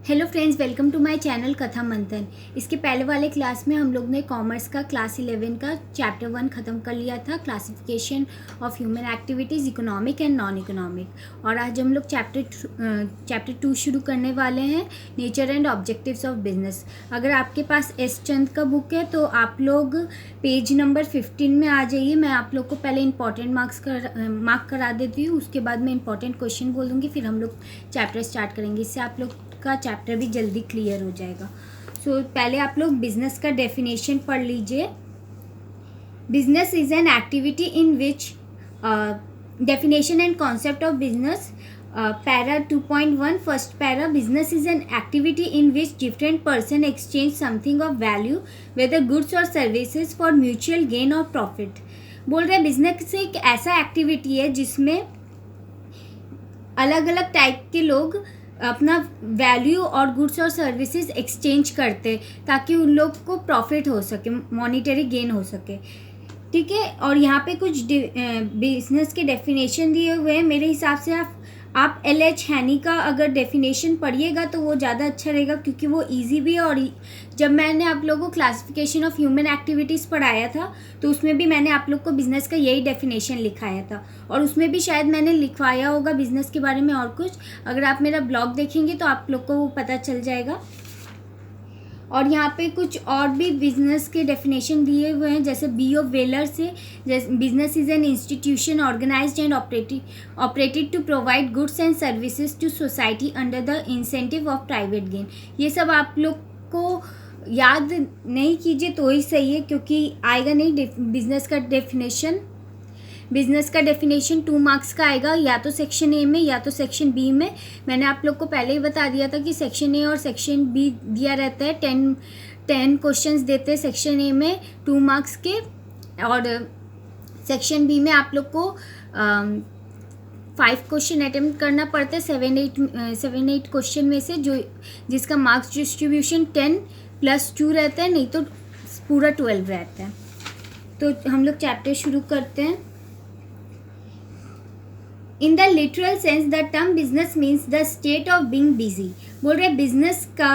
Hello friends, welcome to my channel Katha Manthan. इसके पहले वाले क्लास में हम लोग ने कॉमर्स का क्लास 11 का चैप्टर 1 ख़त्म कर लिया था, classification of human activities, economic and non economic. और आज हम लोग चैप्टर 2 शुरू करने वाले हैं, nature and objectives of business. अगर आपके पास एस चंद का बुक है तो आप लोग पेज नंबर 15 में आ जाइए। मैं आप लोग को पहले इंपॉर्टेंट मार्क करा देती हूँ, उसके बाद मैं इंपॉर्टेंट क्वेश्चन बोलूँगी, फिर हम लोग चैप्टर स्टार्ट करेंगे। इससे आप लोग का चैप्टर भी जल्दी क्लियर हो जाएगा। पहले आप लोग बिजनेस का डेफिनेशन पढ़ लीजिए। Business is an activity in which definition and concept of business, para 2.1 first para. Business is an activity in which different person exchange something of value whether goods और services for mutual gain और profit. बोल रहे business एक ऐसा activity है जिसमें अलग अलग टाइप के लोग अपना वैल्यू और गुड्स और सर्विसेज एक्सचेंज करते ताकि उन लोग को प्रॉफिट हो सके, मॉनिटरी गेन हो सके। ठीक है, और यहाँ पे कुछ बिजनेस के डेफिनेशन दिए हुए हैं। मेरे हिसाब से आप एल.एच. हैनी का अगर डेफिनेशन पढ़िएगा तो वो ज़्यादा अच्छा रहेगा, क्योंकि वो इजी भी है। और जब मैंने आप लोगों को क्लासिफिकेशन ऑफ ह्यूमन एक्टिविटीज़ पढ़ाया था तो उसमें भी मैंने आप लोग को बिज़नेस का यही डेफिनेशन लिखाया था, और उसमें भी शायद मैंने लिखवाया होगा बिज़नेस के बारे में और कुछ। अगर आप मेरा ब्लॉग देखेंगे तो आप लोग को वो पता चल जाएगा। और यहाँ पे कुछ और भी बिजनेस के डेफिनेशन दिए हुए हैं, जैसे बी ऑफ वेलर से, जैसे business is an institution organised and operated to provide goods and services to society under the incentive of private gain. ये सब आप लोग को याद नहीं कीजिए तो ही सही है, क्योंकि आएगा नहीं बिजनेस का डेफिनेशन 2 मार्क्स का आएगा, या तो सेक्शन ए में या तो सेक्शन बी में। मैंने आप लोग को पहले ही बता दिया था कि सेक्शन ए और सेक्शन बी दिया रहता है। 10 क्वेश्चंस देते हैं सेक्शन ए में 2 मार्क्स के, और सेक्शन बी में आप लोग को 5 क्वेश्चन अटेम्प्ट करना पड़ता है 7-8 क्वेश्चन में से, जिसका मार्क्स डिस्ट्रीब्यूशन 10+2 रहता है, नहीं तो पूरा 12 रहता है। तो हम लोग चैप्टर शुरू करते हैं। In the literal sense the term business means the state of being busy. बोल रहे बिजनेस का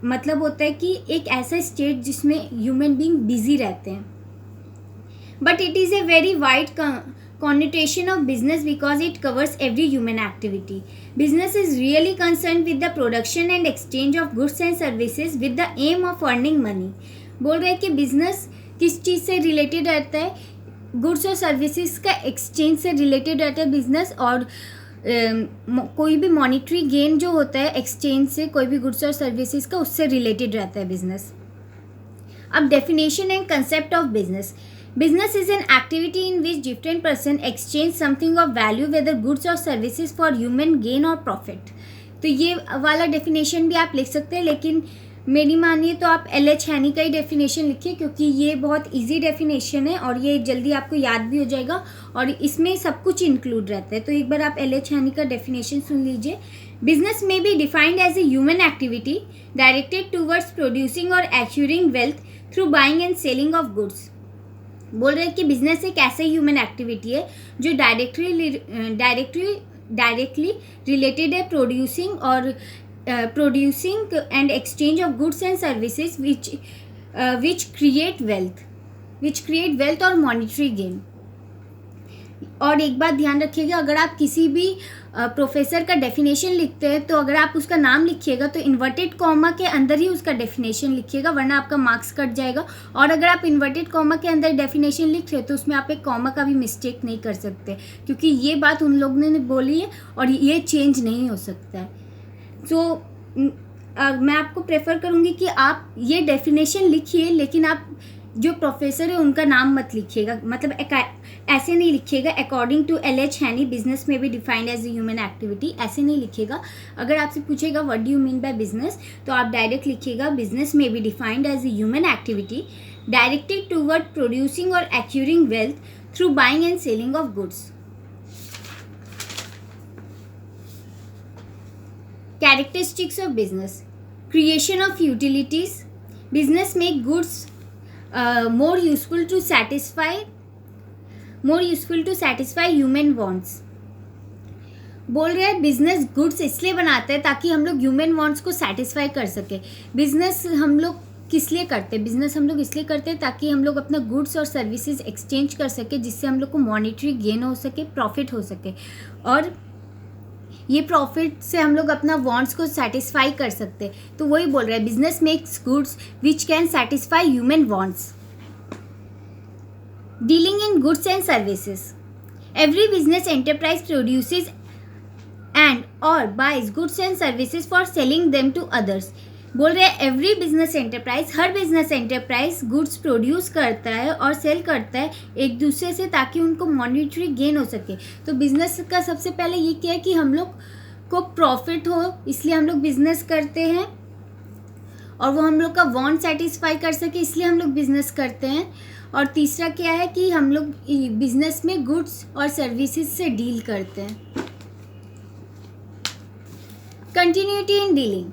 मतलब होता है कि एक ऐसा स्टेट जिसमें ह्यूमन बीइंग बिजी रहते हैं। But it is a very wide connotation of business because it covers every human activity. Business is really concerned with the production and exchange of goods and services with the aim of earning money. बोल रहे हैं कि business किस चीज़ से related रहता है, goods और services का एक्सचेंज से रिलेटेड रहता है बिजनेस, और कोई भी मॉनिटरी गेन जो होता है एक्सचेंज से, कोई भी गुड्स और सर्विसेज का, उससे रिलेटेड रहता है बिजनेस। अब definition and concept of business. Business is an activity in which different person exchange something of value, whether goods or services, for human gain or profit. तो ये वाला डेफिनेशन भी आप लिख सकते हैं, लेकिन मेरी मानिए तो आप एल.एच. हैनी का ही डेफिनेशन लिखिए, क्योंकि ये बहुत इजी डेफिनेशन है और ये जल्दी आपको याद भी हो जाएगा, और इसमें सब कुछ इंक्लूड रहता है। तो एक बार आप एल.एच. हैनी का डेफिनेशन सुन लीजिए। Business may be defined as a human activity directed towards producing or acquiring wealth through buying and selling of goods. बोल रहे हैं कि बिजनेस एक ऐसे ह्यूमन एक्टिविटी है जो डायरेक्टली रिलेटेड है producing and exchange of goods and services which create wealth और मॉनिटरी गेन। और एक बात ध्यान रखिएगा, अगर आप किसी भी प्रोफेसर का डेफिनेशन लिखते हैं तो अगर आप उसका नाम लिखिएगा तो इन्वर्टेड कॉमा के अंदर ही उसका डेफिनेशन लिखिएगा, वरना आपका मार्क्स कट जाएगा। और अगर आप इन्वर्टेड कॉमा के अंदर डेफिनेशन लिख रहे तो उसमें आप एक कॉमा का भी मिस्टेक नहीं कर सकते, क्योंकि ये बात उन लोगों ने बोली है और ये चेंज नहीं हो सकता है। मैं आपको प्रेफर करूँगी कि आप ये डेफिनेशन लिखिए, लेकिन आप जो प्रोफेसर है उनका नाम मत लिखिएगा, मतलब ऐसे नहीं लिखिएगा according to L H. Haney business may be defined as a human activity, ऐसे नहीं लिखिएगा। अगर आपसे पूछेगा what do you mean by business, तो आप डायरेक्ट लिखिएगा business may be defined as a human activity directed toward producing or acquiring wealth through buying and selling of goods. Characteristics of business. Creation of utilities. Business make goods more useful to satisfy human wants. बोल रहे हैं business goods इसलिए बनाते हैं ताकि हम लोग human wants को सेटिस्फाई कर सके। बिजनेस हम लोग किस लिए करते हैं? बिजनेस हम लोग इसलिए करते हैं ताकि हम लोग अपना गुड्स और सर्विसेज एक्सचेंज कर सके, जिससे हम लोग को मॉनेटरी गेन हो सके, प्रॉफिट हो सके, और ये प्रॉफिट से हम लोग अपना वांट्स को सेटिस्फाई कर सकते हैं। तो वही बोल रहे हैं business makes goods which can satisfy human wants. Dealing in goods and services. Every business enterprise produces and or buys goods and services for selling them to others। बोल रहे हैं एवरी बिजनेस एंटरप्राइज, हर business enterprise goods produce करता है और cell करता है एक दूसरे से ताकि उनको मॉनेटरी गेन हो सके। तो बिजनेस का सबसे पहले ये क्या है कि हम लोग को प्रॉफिट हो, इसलिए हम लोग बिजनेस करते हैं, और वो हम लोग का वांट सेटिस्फाई कर सके इसलिए हम लोग बिजनेस करते हैं। और तीसरा क्या है कि हम लोग बिजनेस में गुड्स और सर्विसेज से डील करते हैं। Continuity in dealing.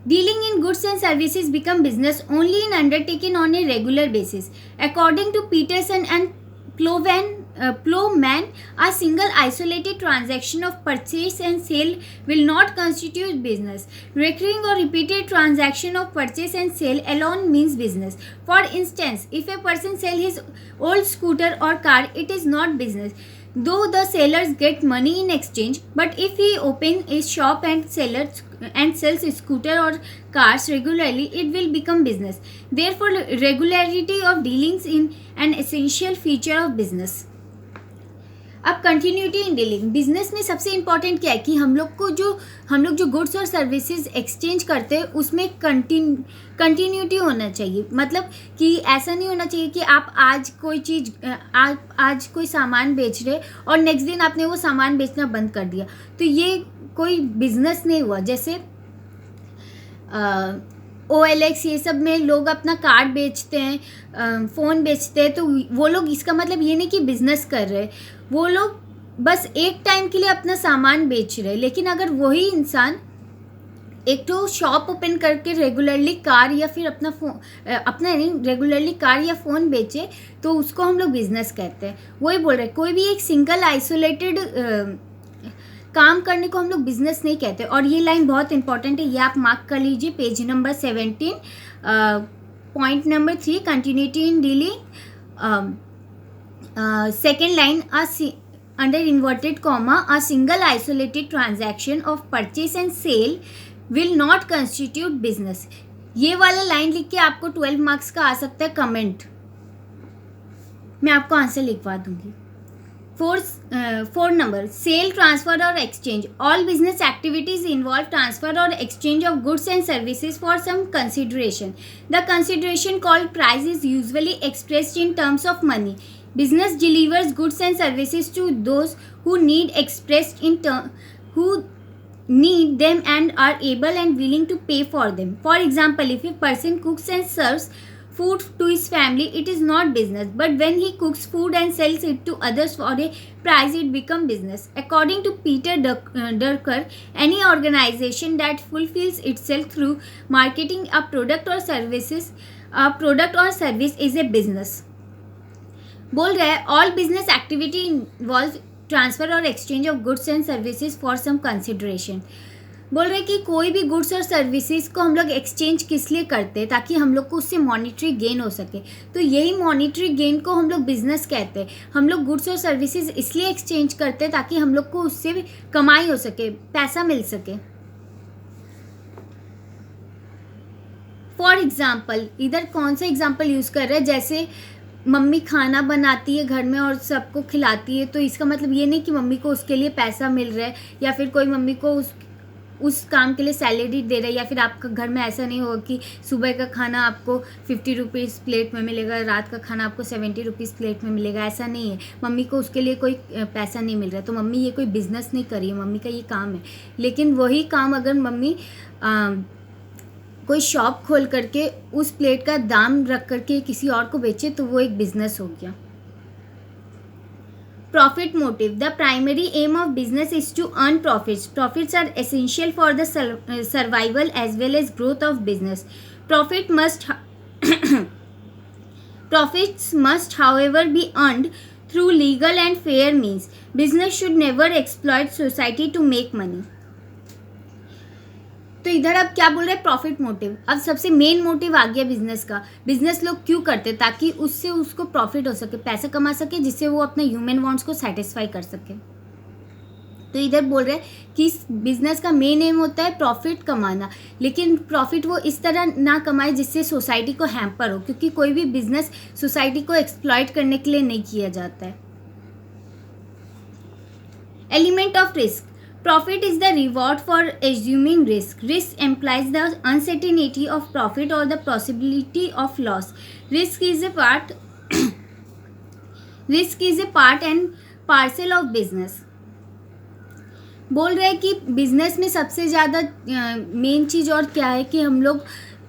Dealing in goods and services become business only in undertaken on a regular basis. According to Peterson and Plowman, a single isolated transaction of purchase and sale will not constitute business. Recurring or repeated transaction of purchase and sale alone means business. For instance, if a person sells his old scooter or car, it is not business, though the sellers get money in exchange. But if he opens a shop and sells scooter or cars regularly, it will become business. Therefore, regularity of dealings is an essential feature of business. अब continuity in dealing. Business में सबसे important क्या है कि हम लोग जो goods और सर्विसेज एक्सचेंज करते हैं उसमें कंटिन्यूटी होना चाहिए। मतलब कि ऐसा नहीं होना चाहिए कि आप आज कोई चीज़ आज कोई सामान बेच रहे और नेक्स्ट दिन आपने वो सामान बेचना बंद कर दिया, तो ये कोई बिजनेस नहीं हुआ। जैसे OLX ये सब में लोग अपना कार्ड बेचते हैं, फ़ोन बेचते हैं, तो वो लोग, इसका मतलब ये नहीं कि बिज़नेस कर रहे हैं, वो लोग बस एक टाइम के लिए अपना सामान बेच रहे हैं। लेकिन अगर वही इंसान एक तो शॉप ओपन करके रेगुलरली कार या फिर रेगुलरली कार या फ़ोन बेचे, तो उसको हम लोग बिज़नेस कहते हैं। वही बोल रहे हैं, कोई भी एक सिंगल आइसोलेटेड काम करने को हम लोग बिजनेस नहीं कहते। और ये लाइन बहुत इंपॉर्टेंट है, ये आप मार्क कर लीजिए, page number 17, point number 3, continuity in dealing. Second line, under inverted comma, a single isolated transaction of purchase and sale will not constitute business. ये वाला लाइन लिख के आपको 12 मार्क्स का आ सकता है कमेंट, मैं आपको आंसर लिखवा दूंगी। Fourth number, sale, transfer or exchange. All business activities involve transfer or exchange of goods and services for some consideration. The consideration called price is usually expressed in terms of money. Business delivers goods and services to those who need them and are able and willing to pay for them. For example, if a person cooks and serves food to his family, it is not business. But when he cooks food and sells it to others for a price, it becomes business. According to Peter Drucker, any organization that fulfills itself through marketing a product or service is a business. बोल रहा है all business activity involve transfer or exchange of goods and services for some consideration. बोल रहे हैं कि कोई भी goods और सर्विसेज को हम लोग एक्सचेंज किस लिए करते हैं, ताकि हम लोग को उससे मॉनेटरी गेन हो सके। तो यही मॉनेटरी गेन को हम लोग बिजनेस कहते हैं। हम लोग गुड्स और सर्विसेज इसलिए एक्सचेंज करते हैं ताकि हम लोग को उससे भी कमाई हो सके, पैसा मिल सके। फॉर एग्जाम्पल, इधर कौन सा एग्जाम्पल यूज़ कर रहे हैं, जैसे मम्मी खाना बनाती है घर में और सबको खिलाती है, तो इसका मतलब ये नहीं कि मम्मी को उसके लिए पैसा मिल रहा है, या फिर कोई मम्मी को उस काम के लिए सैलरी दे रहा है, या फिर आपका घर में ऐसा नहीं होगा कि सुबह का खाना आपको 50 रुपीज़ प्लेट में मिलेगा, रात का खाना आपको 70 रुपीज़ प्लेट में मिलेगा। ऐसा नहीं है, मम्मी को उसके लिए कोई पैसा नहीं मिल रहा है, तो मम्मी ये कोई बिज़नेस नहीं कर रही है, मम्मी का ये काम है। लेकिन वही काम अगर मम्मी कोई शॉप खोल करके उस प्लेट का दाम रख करके किसी और को बेचे, तो वो एक बिजनेस हो गया। Profit motive. The primary aim of business is to earn profits. Profits are essential for the survival as well as growth of business. Profits must, however, be earned through legal and fair means. Business should never exploit society to make money. तो इधर अब क्या बोल रहे हैं, profit motive. अब सबसे main motive आ गया बिजनेस का. बिजनेस लोग क्यों करते, ताकि उससे उसको प्रॉफिट हो सके, पैसा कमा सके, जिससे वो अपने ह्यूमन वांट्स को सेटिस्फाई कर सके. तो इधर बोल रहे हैं कि बिजनेस का मेन एम होता है प्रॉफिट कमाना, लेकिन प्रॉफिट वो इस तरह ना कमाए जिससे सोसाइटी को हैम्पर हो, क्योंकि कोई भी बिजनेस सोसाइटी को एक्सप्लॉइट करने के लिए नहीं किया जाता है. Element of risk. Profit is the reward for assuming risk. Risk implies the uncertainty of profit or the possibility of loss. Risk is a part and parcel of business. बोल रहे हैं कि बिजनेस में सबसे ज़्यादा मेन चीज़ और क्या है कि हम लोग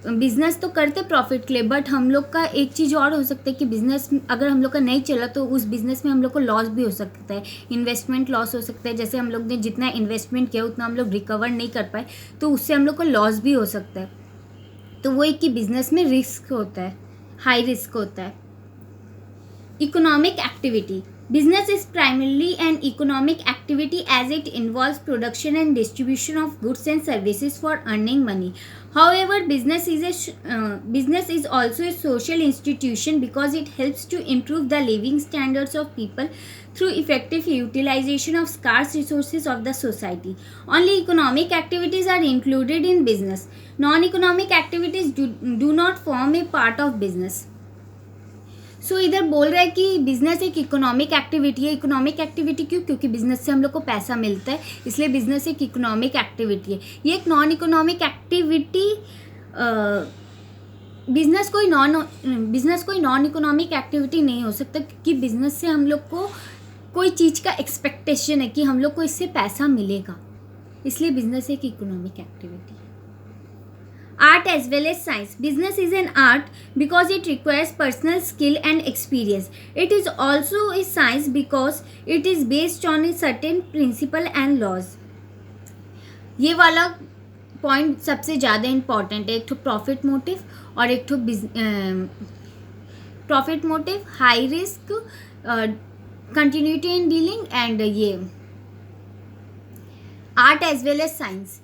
बिजनेस तो करते प्रॉफिट के लिए, बट हम लोग का एक चीज़ और हो सकता है कि बिजनेस अगर हम लोग का नहीं चला तो उस बिजनेस में हम लोग को लॉस भी हो सकता है. इन्वेस्टमेंट लॉस हो सकता है, जैसे हम लोग ने जितना इन्वेस्टमेंट किया उतना हम लोग रिकवर नहीं कर पाए, तो उससे हम लोग को लॉस भी हो सकता है. तो वो एक कि बिजनेस में रिस्क होता है, हाई रिस्क होता है. Economic activity. Business is primarily an economic activity as it involves production and distribution of goods and services for earning money. However, business is also a social institution because it helps to improve the living standards of people through effective utilization of scarce resources of the society. Only economic activities are included in business. Non-economic activities do not form a part of business. सो इधर बोल रहा है कि business एक economic activity है. Economic activity क्यों, क्योंकि business से हम लोग को पैसा मिलता है, इसलिए बिजनेस एक इकोनॉमिक एक्टिविटी है. ये एक नॉन इकोनॉमिक एक्टिविटी, बिजनेस कोई नॉन इकोनॉमिक एक्टिविटी नहीं हो सकता, क्योंकि बिजनेस से हम लोग को कोई चीज़ का एक्सपेक्टेशन है कि हम लोग को इससे पैसा मिलेगा, इसलिए बिजनेस एक इकोनॉमिक एक्टिविटी है. Art as well as science. Business is an art because it requires personal skill and experience. It is also a science because it is based on a certain principle and laws. ये वाला point सबसे ज़्यादा important है. एक तो profit motive और एक तो profit motive, high risk, continuity in dealing and ये art as well as science.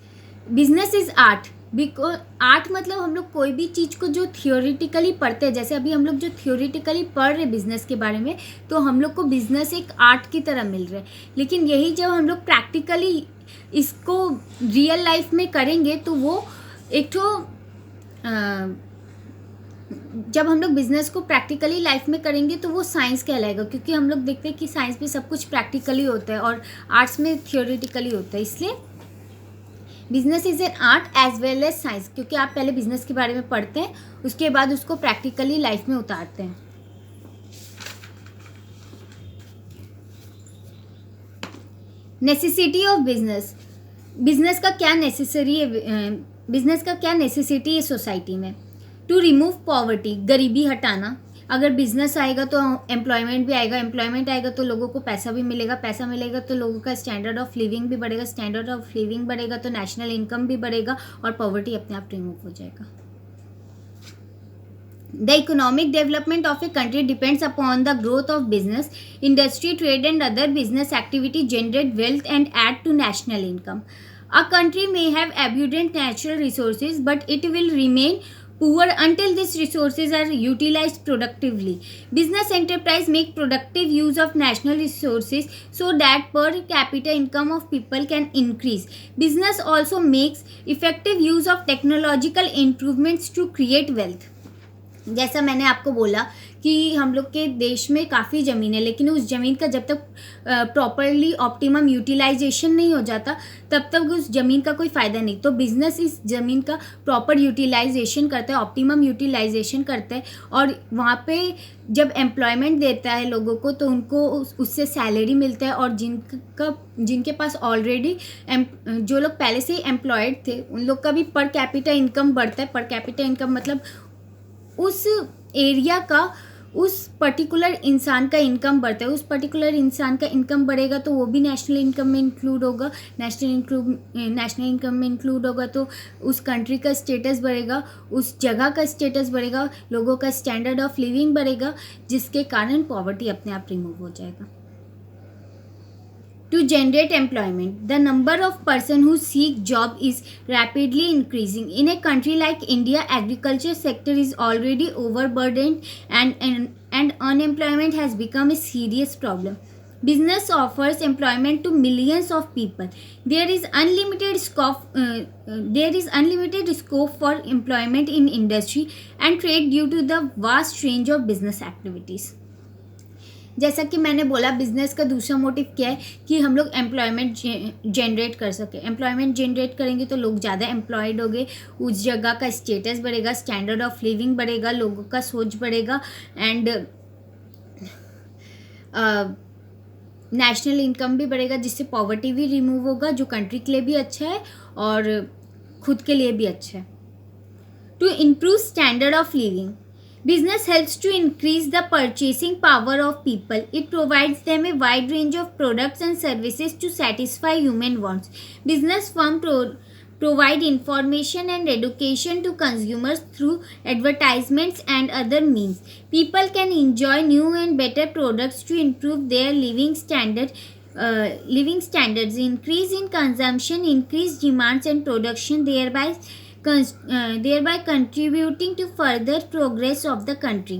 Business is art because art मतलब हम लोग कोई भी चीज़ को जो थियोरिटिकली पढ़ते हैं, जैसे अभी हम लोग जो थियोरिटिकली पढ़ रहे बिजनेस के बारे में, तो हम लोग को बिजनेस एक आर्ट की तरह मिल रहा है. लेकिन यही जब हम लोग प्रैक्टिकली इसको रियल लाइफ में करेंगे तो वो एक तो जब हम लोग बिजनेस को प्रैक्टिकली लाइफ में करेंगे तो वो साइंस कहलाएगा, क्योंकि हम लोग देखते हैं कि साइंस में सब कुछ प्रैक्टिकली होता है और आर्ट्स में थियोरिटिकली होता है. इसलिए business is an art as well as science, क्योंकि आप पहले बिजनेस के बारे में पढ़ते हैं, उसके बाद उसको प्रैक्टिकली लाइफ में उतारते हैं. Necessity of business. बिजनेस का क्या नेसेसरी है, बिजनेस का क्या नेसेसिटी है सोसाइटी में. टू रिमूव पॉवर्टी, गरीबी हटाना. अगर बिजनेस आएगा तो एम्प्लॉयमेंट भी आएगा, एम्प्लॉयमेंट आएगा तो लोगों को पैसा भी मिलेगा, पैसा मिलेगा तो लोगों का स्टैंडर्ड ऑफ लिविंग भी बढ़ेगा, स्टैंडर्ड ऑफ लिविंग बढ़ेगा तो नेशनल इनकम भी बढ़ेगा और पॉवर्टी अपने आप रिमूव हो जाएगा. The economic development of a country depends upon the growth of business, industry, trade and other business activity generate wealth and add to national income. A country may have abundant natural resources, but it will remain poor until these resources are utilized productively. Business enterprise make productive use of national resources so that per capita income of people can increase. Business also makes effective use of technological improvements to create wealth. जैसा मैंने आपको बोला कि हम लोग के देश में काफ़ी ज़मीन है, लेकिन उस ज़मीन का जब तक प्रॉपरली ऑप्टिमम यूटिलाइजेशन नहीं हो जाता तब तक उस ज़मीन का कोई फ़ायदा नहीं. तो बिज़नेस इस ज़मीन का प्रॉपर यूटिलाइजेशन करता है, ऑप्टिमम यूटिलाइजेशन करता है, और वहाँ पे जब एम्प्लॉयमेंट देता है लोगों को तो उनको उससे सैलरी मिलता है, और जिनके पास ऑलरेडी जो लोग पहले से ही एम्प्लॉयड थे उन लोग का भी पर कैपिटा इनकम बढ़ता है. पर कैपिटा इनकम मतलब उस एरिया का उस पर्टिकुलर इंसान का इनकम बढ़ता है, उस पर्टिकुलर इंसान का इनकम बढ़ेगा तो वो भी नेशनल इनकम में इंक्लूड होगा, नेशनल इनकम में इंक्लूड होगा तो उस कंट्री का स्टेटस बढ़ेगा, उस जगह का स्टेटस बढ़ेगा, लोगों का स्टैंडर्ड ऑफ लिविंग बढ़ेगा, जिसके कारण पॉवर्टी अपने आप रिमूव हो जाएगा. To generate employment, the number of person who seek job is rapidly increasing. In a country like India, agriculture sector is already overburdened and unemployment has become a serious problem. Business offers employment to millions of people. There is unlimited scope for employment in industry and trade due to the vast range of business activities. जैसा कि मैंने बोला, business का दूसरा motive क्या है कि हम लोग एम्प्लॉयमेंट जनरेट कर सकें. एम्प्लॉयमेंट जनरेट करेंगे तो लोग ज़्यादा एम्प्लॉयड होंगे, उस जगह का स्टेटस बढ़ेगा, स्टैंडर्ड ऑफ लिविंग बढ़ेगा, लोगों का सोच बढ़ेगा एंड नेशनल इनकम भी बढ़ेगा, जिससे पॉवर्टी भी रिमूव होगा, जो कंट्री के लिए भी अच्छा है और खुद के लिए भी अच्छा है. To improve standard of living, business helps to increase the purchasing power of people. It provides them a wide range of products and services to satisfy human wants. Business firms provide information and education to consumers through advertisements and other means. People can enjoy new and better products to improve their living standards. Increase in consumption, increased demands and production, thereby contributing to further progress of the country.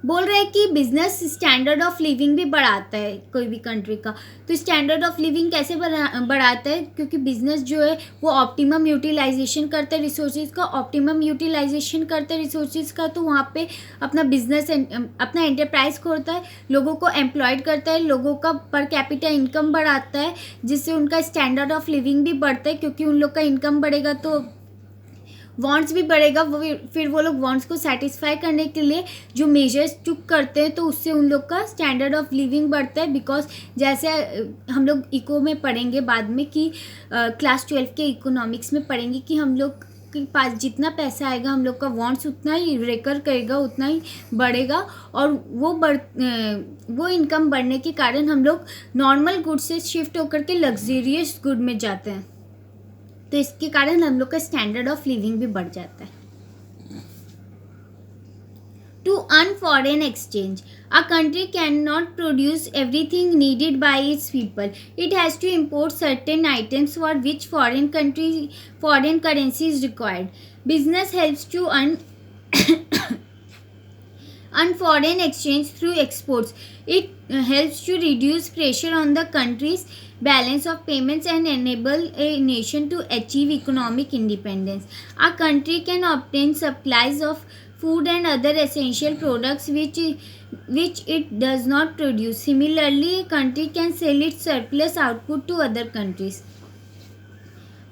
बोल रहे हैं कि business standard of living भी बढ़ाता है कोई भी country का. तो स्टैंडर्ड ऑफ लिविंग कैसे बढ़ाता है? क्योंकि बिजनेस जो है वो ऑप्टिमम यूटिलाइजेशन करता है रिसोर्सेज का, तो वहाँ पे अपना बिजनेस अपना एंटरप्राइज खोलता है, लोगों को एम्प्लॉयड करता है, लोगों का पर कैपिटा इनकम बढ़ाता है, जिससे उनका स्टैंडर्ड ऑफ लिविंग भी बढ़ता है. क्योंकि उन लोग का इनकम बढ़ेगा तो वांट्स भी बढ़ेगा, फिर वो लोग वांट्स को सेटिस्फाई करने के लिए जो मेजर्स चुक करते हैं तो उससे उन लोग का स्टैंडर्ड ऑफ लिविंग बढ़ता है. बिकॉज जैसे हम लोग इको में पढ़ेंगे बाद में कि क्लास 12 के इकोनॉमिक्स में पढ़ेंगे कि हम लोग के पास जितना पैसा आएगा हम लोग का वांट्स उतना ही रेकर करेगा, उतना ही बढ़ेगा, और वो इनकम बढ़ने के कारण हम लोग नॉर्मल गुड से शिफ्ट होकर के लग्जरियस गुड में जाते हैं. तो इसके कारण हम लोग का स्टैंडर्ड ऑफ लिविंग भी बढ़ जाता है. To earn foreign exchange, a country can not produce everything needed by its people. It has to import certain items for which foreign currency is required. Business helps to earn foreign exchange through exports. It helps to reduce pressure on the country's balance of payments and enable a nation to achieve economic independence. A country can obtain supplies of food and other essential products which it does not produce. Similarly, a country can sell its surplus output to other countries.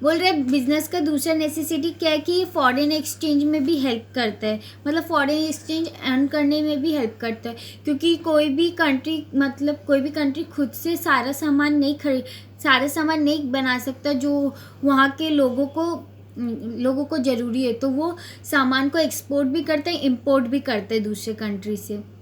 बोल रहे business का दूसरा necessity क्या है कि foreign exchange में भी help करता है, मतलब फॉरेन एक्सचेंज अर्न करने में भी हेल्प करता है. क्योंकि कोई भी कंट्री खुद से सारा सामान नहीं बना सकता जो वहाँ के लोगों को ज़रूरी है. तो वो सामान को एक्सपोर्ट भी करता है, इम्पोर्ट भी करता है दूसरे कंट्री से.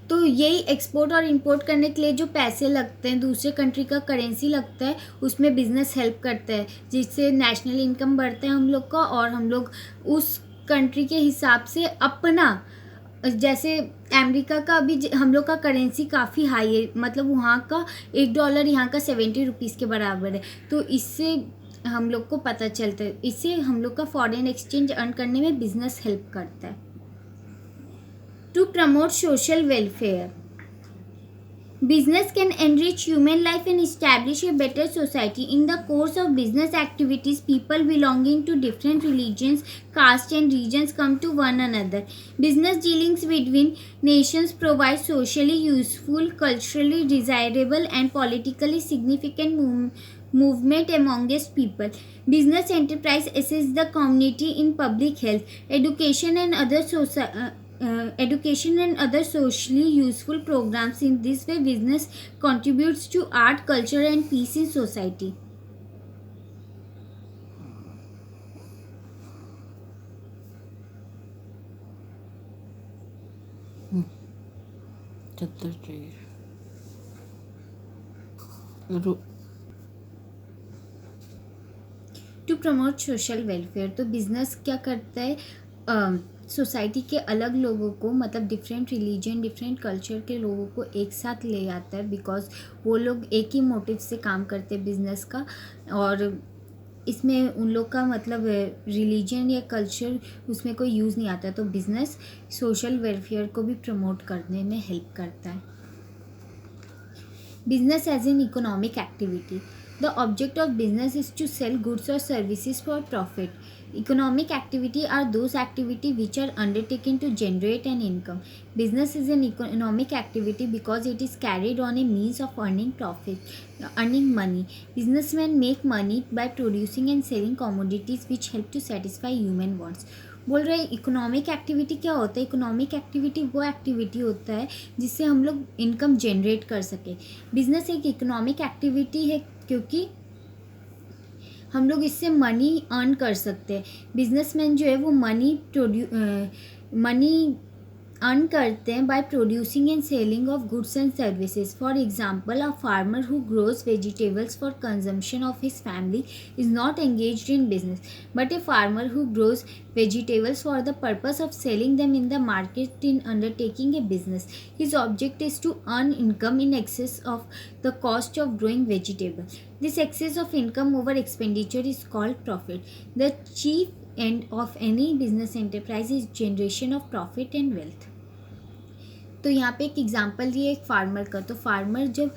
तो यही एक्सपोर्ट और इंपोर्ट करने के लिए जो पैसे लगते हैं, दूसरे कंट्री का करेंसी लगता है, उसमें बिजनेस हेल्प करता है, जिससे नेशनल इनकम बढ़ता है हम लोग का, और हम लोग उस कंट्री के हिसाब से अपना, जैसे अमेरिका का अभी हम लोग का करेंसी काफ़ी हाई है, मतलब वहाँ का $1 यहाँ का 70 रुपीज़ के बराबर है. तो इससे हम लोग को पता चलता है, इससे हम लोग का फॉरेन एक्सचेंज अर्न करने में बिजनेस हेल्प करता है. To promote social welfare, business can enrich human life and establish a better society. In the course of business activities, people belonging to different religions, castes and regions come to one another. Business dealings between nations provide socially useful, culturally desirable and politically significant movement amongst people. Business enterprise assists the community in public health, education and other socially useful programs. In this way, business contributes to art, culture and peace in society. चद्दर चाहिए। To promote social welfare, तो business क्या करता है, society के अलग लोगों को, मतलब डिफरेंट रिलीजन डिफरेंट कल्चर के लोगों को एक साथ ले आता है, बिकॉज वो लोग एक ही मोटिव से काम करते हैं बिजनेस का, और इसमें उन लोग का मतलब रिलीजन या कल्चर उसमें कोई यूज़ नहीं आता, तो बिजनेस सोशल वेलफेयर को भी प्रमोट करने में हेल्प करता है। Business as an economic activity. The object of business is to sell goods or services for profit. Economic activity are those activities which are undertaken to generate an income. Business is an economic activity because it is carried on a means of earning profit, earning money. Businessmen make money by producing and selling commodities which help to satisfy human wants. बोल रहे economic activity क्या होता है? Economic activity वो activity होता है जिससे हम लोग इनकम जनरेट कर सके। बिजनेस एक इकोनॉमिक एक्टिविटी है क्योंकि हम लोग इससे मनी अर्न कर सकते हैं। बिजनेसमैन जो है वो मनी अर्न करते हैं by producing and selling of goods and services. For example, a farmer who grows vegetables for consumption of his family is not engaged in business, but a farmer who grows vegetables for the purpose of selling them in the market in undertaking a business. His object is to earn income in excess of the cost of growing vegetable. This excess of income over expenditure is called profit. The chief end of any business enterprise is generation of profit and wealth. तो यहाँ पे एक example दिए एक farmer का। तो farmer जब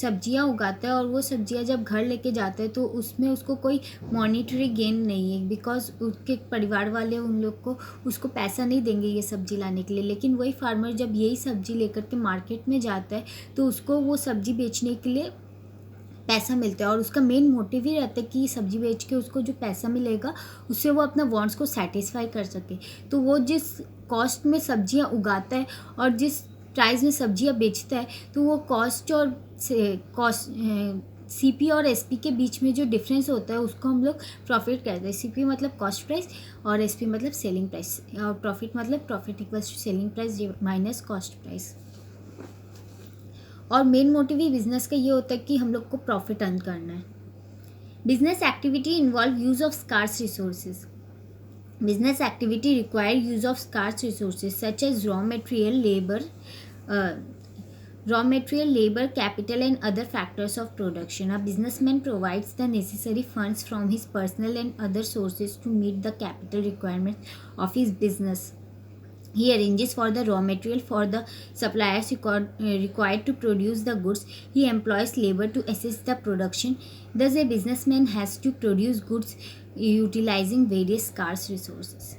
सब्जियाँ उगाता है और वो सब्जियाँ जब घर लेके जाता है तो उसमें उसको कोई मॉनिटरी गेन नहीं है, बिकॉज उसके परिवार वाले उन लोग को उसको पैसा नहीं देंगे ये सब्जी लाने के लिए। लेकिन वही फार्मर जब यही सब्जी लेकर के मार्केट में जाता है तो उसको वो सब्जी बेचने के लिए पैसा मिलता है, और उसका मेन मोटिव ही रहता है कि सब्जी बेच के उसको जो पैसा मिलेगा उससे वो अपना वांट्स को सेटिस्फाई कर सके। तो वो जिस कॉस्ट में सब्जियां उगाता है और जिस प्राइस में सब्जियां बेचता है, तो वो कॉस्ट और सीपी और एसपी के बीच में जो डिफरेंस होता है उसको हम लोग प्रॉफिट कहते हैं। सीपी मतलब कॉस्ट प्राइस और एसपी मतलब सेलिंग प्राइस, और प्रॉफिट मतलब profit equals to selling price minus cost price. और मेन मोटिव ही बिजनेस का ये होता है कि हम लोग को प्रॉफिट अर्न करना है। Business activity involve use of scarce resources. Business activity require use of scarce resources such as raw material, labor, capital, and other factors of production. A businessman provides the necessary funds from his personal and other sources to meet the capital requirements of his business. He arranges for the raw material for the suppliers required to produce the goods. He employs labor to assist the production. Thus, a businessman has to produce goods utilizing various scarce resources.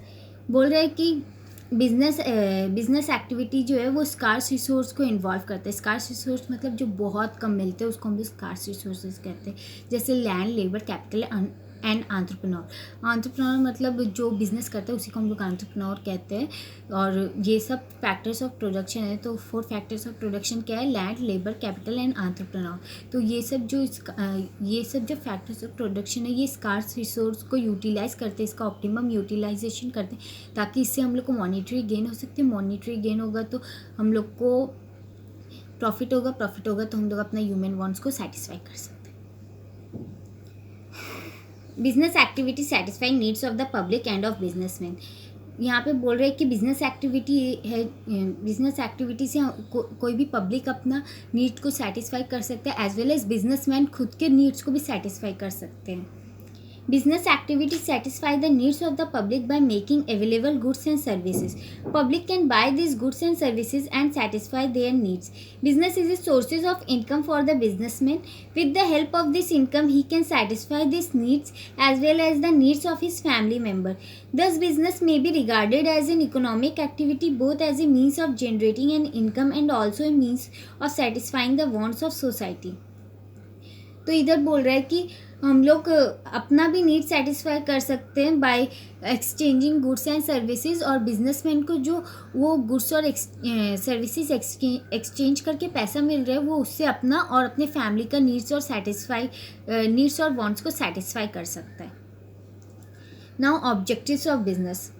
बोल रहे हैं कि business activity जो है वो scars resource को involve करता है। स्कार्स रिसोर्स मतलब जो बहुत कम मिलते हैं उसको हम लोग स्कार्स रिसोर्सेज कहते हैं, जैसे land, labour, capital and entrepreneur मतलब जो बिजनेस करते हैं उसी को हम लोग एंटरप्रेन्योर कहते हैं। और ये सब फैक्टर्स ऑफ प्रोडक्शन है। तो 4 फैक्टर्स ऑफ प्रोडक्शन क्या है? Land, labour, capital and entrepreneur. तो ये सब जो फैक्टर्स ऑफ प्रोडक्शन है ये स्कार्स रिसोर्स को यूटिलाइज करते हैं, इसका ऑप्टिमम यूटिलाइजेशन करते हैं ताकि इससे हम लोग को मॉनिटरी गेन हो सकती है। मॉनिटरी गेन होगा तो हम लोग को प्रॉफिट होगा तो हम लोग अपना ह्यूमन वांट्स को सेटिस्फाई कर सकते हैं। Business activity satisfying needs of the public end of businessman. यहाँ पे बोल रहे हैं कि बिजनेस एक्टिविटी है, बिजनेस एक्टिविटी से कोई भी पब्लिक अपना नीड को सेटिस्फाई कर सकता है, एज वेल एज बिजनेसमैन खुद के नीड्स को भी सेटिस्फाई कर सकते हैं। Business activities satisfy the needs of the public by making available goods and services. Public can buy these goods and services and satisfy their needs. Business is a source of income for the businessman. With the help of this income, he can satisfy these needs as well as the needs of his family member. Thus, business may be regarded as an economic activity both as a means of generating an income and also a means of satisfying the wants of society. तो इधर बोल रहा है कि हम लोग अपना भी नीड सेटिस्फाई कर सकते हैं by exchanging goods and services, और बिजनेसमैन को जो वो गुड्स और सर्विसेज एक्सचेंज करके पैसा मिल रहा है वो उससे अपना और अपने फैमिली का नीड्स और वांट्स को सेटिस्फाई कर सकता है। Now objectives of business.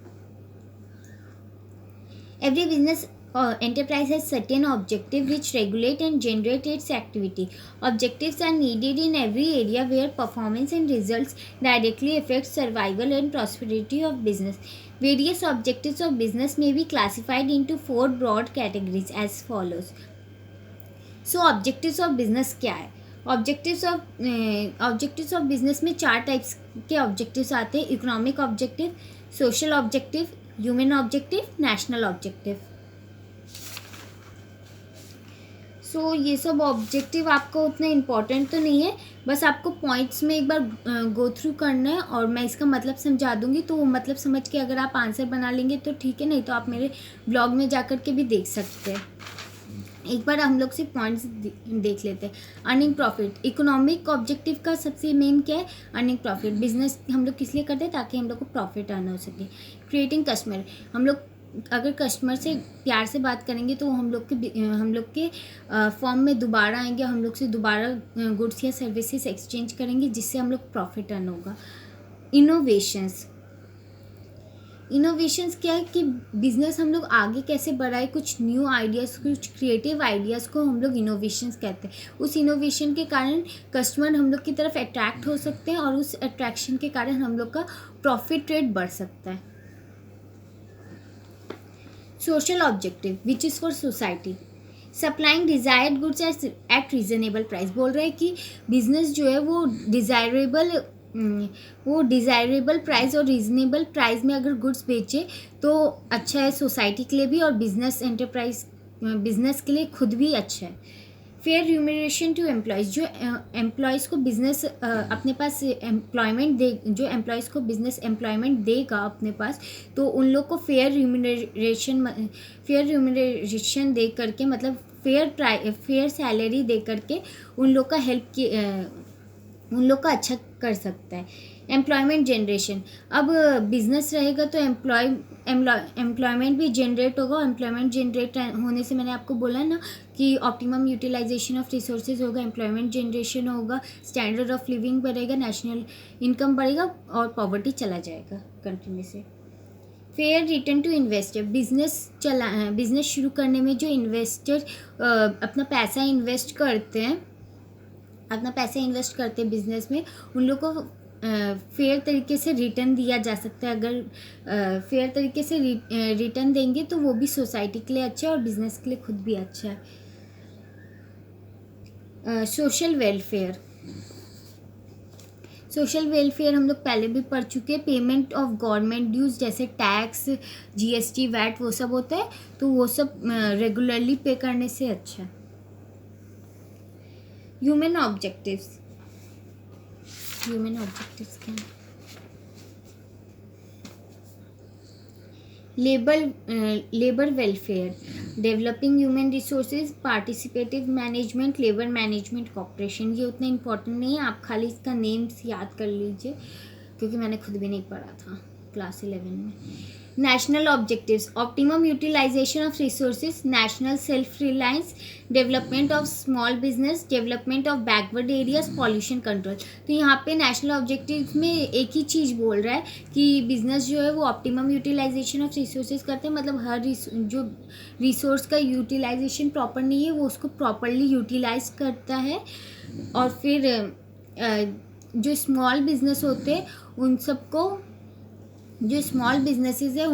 Every business enterprise has certain objectives which regulate and generate its activity. Objectives are needed in every area where performance and results directly affect survival and prosperity of business. Various objectives of business may be classified into 4 broad categories as follows. So objectives of business क्या है? Objectives of business में 4 types के objectives आते हैं: economic objective, social objective, human objective, national objective. So ये सब objective आपको उतना इम्पोर्टेंट तो नहीं है, बस आपको पॉइंट्स में एक बार गो थ्रू करना है और मैं इसका मतलब समझा दूंगी, तो वो मतलब समझ के अगर आप आंसर बना लेंगे तो ठीक है, नहीं तो आप मेरे ब्लॉग में जा कर के भी देख सकते हैं. एक बार हम लोग सिर्फ पॉइंट्स देख लेते हैं. अर्निंग प्रॉफिट, इकोनॉमिक ऑब्जेक्टिव का सबसे मेन क्या है? Earning profit. बिजनेस हम लोग किस लिए करते हैं? ताकि हम लोग को प्रॉफिट अर्न हो सके. क्रिएटिंग कस्टमर, हम लोग अगर कस्टमर से प्यार से बात करेंगे तो हम लोग के फॉर्म में दोबारा आएंगे, हम लोग से दोबारा गुड्स या सर्विसेज एक्सचेंज करेंगे, जिससे हम लोग प्रॉफिट अर्न होगा. इनोवेशंस क्या है कि बिजनेस हम लोग आगे कैसे बढ़ाए, कुछ न्यू आइडियाज़, कुछ क्रिएटिव आइडियाज़ को हम लोग इनोवेशंस कहते हैं. उस इनोवेशन के कारण कस्टमर हम लोग की तरफ अट्रैक्ट हो सकते हैं और उस अट्रैक्शन के कारण हम लोग का प्रॉफिट रेट बढ़ सकता है. Social objective which is for society, supplying desired goods at reasonable price. बोल रहे हैं कि बिजनेस जो है वो डिज़ायरेबल प्राइस और रीज़नेबल प्राइस में अगर गुड्स बेचे तो अच्छा है सोसाइटी के लिए भी और बिजनेस के लिए खुद भी अच्छा है. फेयर रिम्यूनरेशन टू एम्प्लॉयज़, जो एम्प्लॉयज़ को बिजनेस अपने पास एम्प्लॉयमेंट देगा अपने पास, तो उन लोग को फेयर रिम्यूनरेशन दे करके, मतलब फेयर सैलरी दे करके उन लोग का अच्छा कर सकता है. एम्प्लॉयमेंट जनरेशन, अब बिजनेस रहेगा तो एम्प्लॉयमेंट भी जनरेट होगा. एम्प्लॉयमेंट जनरेट होने से मैंने आपको बोला ना कि ऑप्टिमम यूटिलाइजेशन ऑफ रिसोर्सेज होगा, एम्प्लॉयमेंट जनरेशन होगा, स्टैंडर्ड ऑफ लिविंग बढ़ेगा, नेशनल इनकम बढ़ेगा और पॉवर्टी चला जाएगा कंट्री में से. Fair return to investor, business शुरू करने में जो इन्वेस्टर अपना पैसा इन्वेस्ट करते हैं बिजनेस में, उन लोग को फेयर तरीके से रिटर्न दिया जा सकता है. अगर फेयर तरीके से रिटर्न देंगे तो वो भी सोसाइटी के लिए अच्छा है और बिजनेस के लिए खुद भी अच्छा है. सोशल वेलफेयर हम लोग पहले भी पढ़ चुके हैं. पेमेंट ऑफ गवर्नमेंट ड्यूज, जैसे टैक्स, GST, वैट, वो सब होता है, तो वो सब रेगुलरली पे करने से अच्छा है. ह्यूमन ऑब्जेक्टिव्स क्या है? Labour welfare, developing human resources, participative management, labour management corporation. ये उतना इम्पोर्टेंट नहीं है, आप खाली इसका नेम्स याद कर लीजिए क्योंकि मैंने खुद भी नहीं पढ़ा था क्लास 11 में. National objectives, optimum utilisation of resources, national self reliance, development of small business, development of backward areas, pollution control. तो यहाँ पे नेशनल ऑब्जेक्टिव्स में एक ही चीज़ बोल रहा है कि बिजनेस जो है वो ऑप्टिमम यूटिलाइजेशन ऑफ रिसोर्सेज करते हैं, मतलब हर जो रिसोर्स का यूटिलाइजेशन प्रॉपर नहीं है वो उसको प्रॉपरली यूटिलाइज करता है. और फिर जो स्मॉल बिजनेस होते हैं उन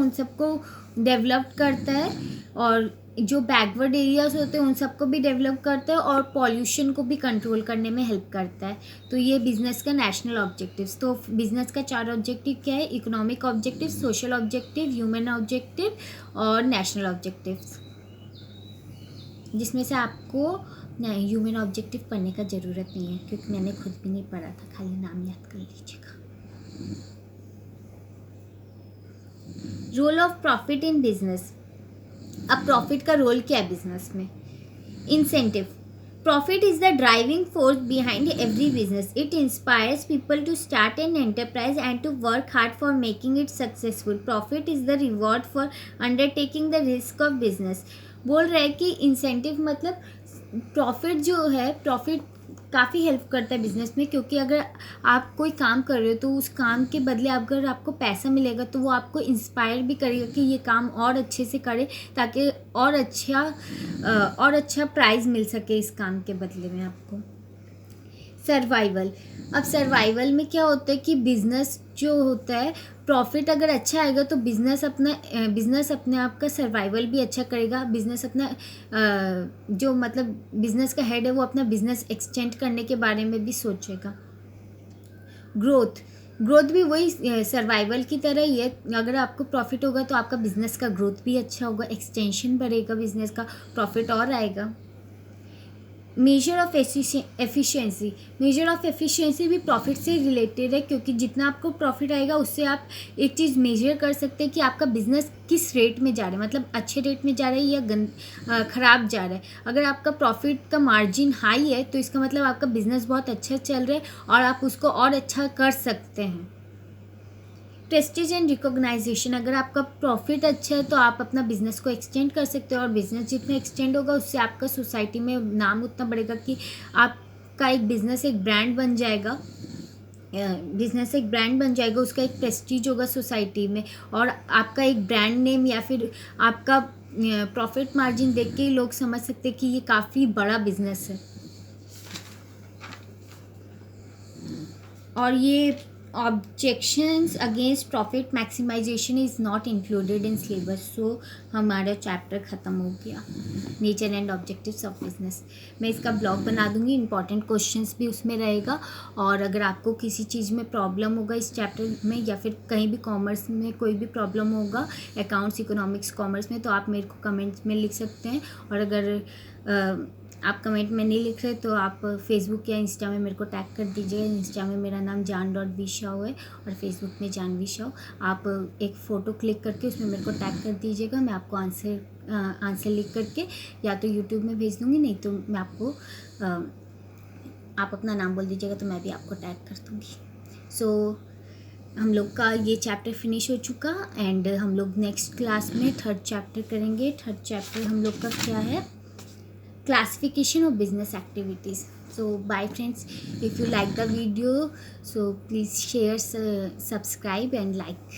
सबको डेवलप करता है और जो बैकवर्ड एरियाज होते हैं उन सबको भी डेवलप करता है और पॉल्यूशन को भी कंट्रोल करने में हेल्प करता है. तो ये बिजनेस का नेशनल ऑब्जेक्टिव्स. तो बिजनेस का 4 ऑब्जेक्टिव क्या है? Economic objective, social objective, human objective और नेशनल ऑब्जेक्टिव्स, जिसमें से आपको ह्यूमन ऑब्जेक्टिव पढ़ने का ज़रूरत नहीं है क्योंकि मैंने खुद भी नहीं पढ़ा था, खाली नाम याद कर लीजिएगा. Role of profit in business. अब प्रॉफिट का रोल क्या है बिजनेस में? Incentive, profit is the driving force behind every business. It inspires people to start an enterprise and to work hard for making it successful. Profit is the reward for undertaking the risk of business. बोल रहे हैं कि incentive मतलब profit जो है, profit काफ़ी help करता है बिज़नेस में, क्योंकि अगर आप कोई काम कर रहे हो तो उस काम के बदले अगर आपको पैसा मिलेगा तो वो आपको इंस्पायर भी करेगा कि ये काम और अच्छे से करे, ताकि और अच्छा प्राइज़ मिल सके इस काम के बदले में आपको। सर्वाइवल। अब सर्वाइवल में क्या होता है कि बिज़नेस जो होता है, प्रॉफिट अगर अच्छा आएगा तो बिज़नेस अपने आप का सर्वाइवल भी अच्छा करेगा। बिज़नेस अपना जो मतलब बिज़नेस का हेड है वो अपना बिज़नेस एक्सटेंड करने के बारे में भी सोचेगा। ग्रोथ भी वही सर्वाइवल की तरह ही है। अगर आपको प्रॉफिट होगा तो आपका बिज़नेस का ग्रोथ भी अच्छा होगा, एक्सटेंशन बढ़ेगा बिज़नेस का, प्रॉफिट और आएगा। Measure of efficiency. Measure of efficiency भी प्रॉफिट से रिलेटेड है, क्योंकि जितना आपको प्रॉफिट आएगा उससे आप एक चीज़ मेजर कर सकते हैं कि आपका बिज़नेस किस रेट में जा रहा है, मतलब अच्छे रेट में जा रहा है या ख़राब जा रहा है। अगर आपका प्रॉफिट का मार्जिन हाई है तो इसका मतलब आपका बिज़नेस बहुत अच्छा चल रहा है और आप उसको और अच्छा कर सकते हैं। Prestige and recognisation. अगर आपका प्रॉफिट अच्छा है तो आप अपना बिजनेस को एक्सटेंड कर सकते हो, और बिजनेस जितना एक्सटेंड होगा उससे आपका सोसाइटी में नाम उतना बढ़ेगा कि आपका एक बिजनेस एक ब्रांड बन जाएगा। उसका एक प्रेस्टीज होगा सोसाइटी में, और आपका एक ब्रांड नेम या फिर आपका प्रॉफिट मार्जिन देख के ही लोग समझ सकते हैं कि ये काफ़ी बड़ा बिजनेस है। और ये objections against profit maximisation is not included in syllabus. So हमारा चैप्टर ख़त्म हो गया, nature and objectives of business. मैं इसका ब्लॉग बना दूंगी, इंपॉर्टेंट क्वेश्चंस भी उसमें रहेगा। और अगर आपको किसी चीज़ में प्रॉब्लम होगा इस चैप्टर में, या फिर कहीं भी कॉमर्स में कोई भी प्रॉब्लम होगा, अकाउंट्स, इकोनॉमिक्स, कॉमर्स में, तो आप मेरे को कमेंट्स में लिख सकते हैं। और अगर आप कमेंट में नहीं लिख रहे तो आप फेसबुक या इंस्टा में मेरे को टैग कर दीजिएगा। इंस्टा में मेरा नाम जान.विशाओ है और फेसबुक में जानविशाओ। आप एक फ़ोटो क्लिक करके उसमें मेरे को टैग कर दीजिएगा। मैं आपको आंसर लिख करके या तो यूट्यूब में भेज दूँगी, नहीं तो मैं आपको आप अपना नाम बोल दीजिएगा तो मैं भी आपको टैग कर दूँगी। सो हम लोग का ये चैप्टर फिनिश हो चुका, एंड हम लोग नेक्स्ट क्लास में 3rd चैप्टर करेंगे। 3rd चैप्टर हम लोग का क्या है? Classification of business activities. So bye friends, if you like the video so please share, subscribe and like.